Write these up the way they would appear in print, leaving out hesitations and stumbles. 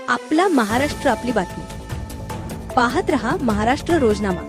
आपला महाराष्ट्र आपली बातमी पाहत रहा महाराष्ट्र रोजनामा।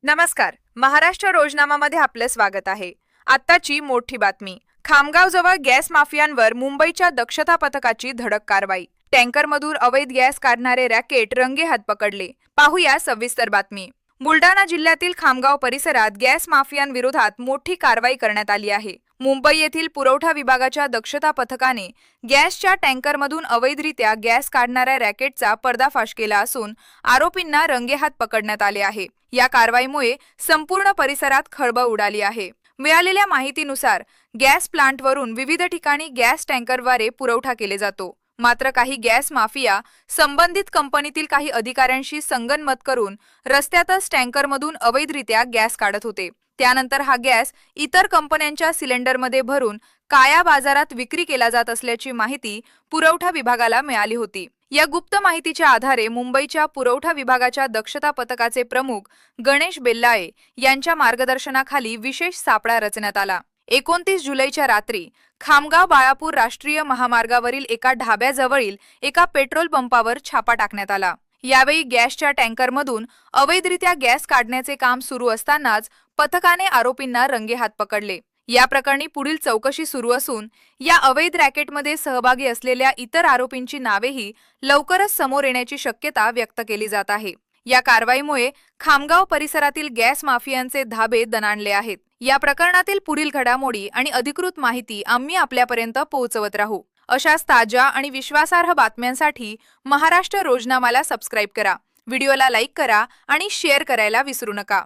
नमस्कार, महाराष्ट्र रोजनामामध्ये आपले स्वागत आहे। आत्ताची मोठी बातमी। खामगावजवळ गॅस माफियांवर मुंबईच्या दक्षता पथकाची धडक कारवाई। टँकरमधून अवैध गॅस काढणारे रॅकेट रंगेहात पकडले। पाहूया सविस्तर बातमी। बुलढाणा जिल्ह्यातील खामगाव परिसरात गॅस माफियांविरोधात मोठी कारवाई करण्यात आली आहे। मुंबई येथील पुरवठा विभागाच्या दक्षता पथकाने गॅसच्या टँकरमधून अवैधरित्या गॅस काढणाऱ्या रॅकेटचा पर्दाफाश केला असून आरोपींना रंगेहात पकडण्यात आले आहे। या कारवाईमुळे संपूर्ण परिसरात खळबळ उडाली आहे। मिळालेल्या माहितीनुसार गॅस प्लांटवरून विविध ठिकाणी गॅस टँकरद्वारे पुरवठा केले जातो। मात्र काही गॅस माफिया संबंधित कंपनीतील काही अधिकाऱ्यांशी संगनमत करून रस्त्यातच टँकरमधून अवैधरित्या गॅस काढत होते। त्यानंतर हा गॅस इतर कंपन्यांच्या सिलेंडरमध्ये भरून काळ्या बाजारात विक्री केला जात असल्याची माहिती पुरवठा विभागाला मिळाली होती। या गुप्त माहितीच्या आधारे मुंबईच्या पुरवठा विभागाच्या दक्षता पथकाचे प्रमुख गणेश बेल्लाळे यांच्या मार्गदर्शनाखाली विशेष सापळा रचण्यात आला। 29 जुलैच्या रात्री खामगाव बाळापूर राष्ट्रीय महामार्गावरील एका ढाब्याजवळील एका पेट्रोल पंपावर छापा टाकण्यात आला। यावेळी गॅसच्या टँकरमधून अवैधरित्या गॅस काढण्याचे काम सुरू असतानाच पथकाने आरोपींना रंगेहात पकडले। या प्रकरणी पुढील चौकशी सुरू असून या अवैध रॅकेटमध्ये सहभागी असलेल्या इतर आरोपींची नावेही लवकरच समोर येण्याची शक्यता व्यक्त केली जात आहे। या कारवाईमुळे खामगाव परिसरातील गॅस माफियांचे धाबे दणाणले आहेत। या प्रकरणातील पुढील घडामोडी आणि अधिकृत माहिती आम्ही आपल्यापर्यंत पोहोचवत राहू। अशाच ताज्या आणि विश्वासार्ह बातम्यांसाठी महाराष्ट्र रोजनामाला सबस्क्राईब करा, व्हिडिओला लाईक करा आणि शेअर करायला विसरू नका।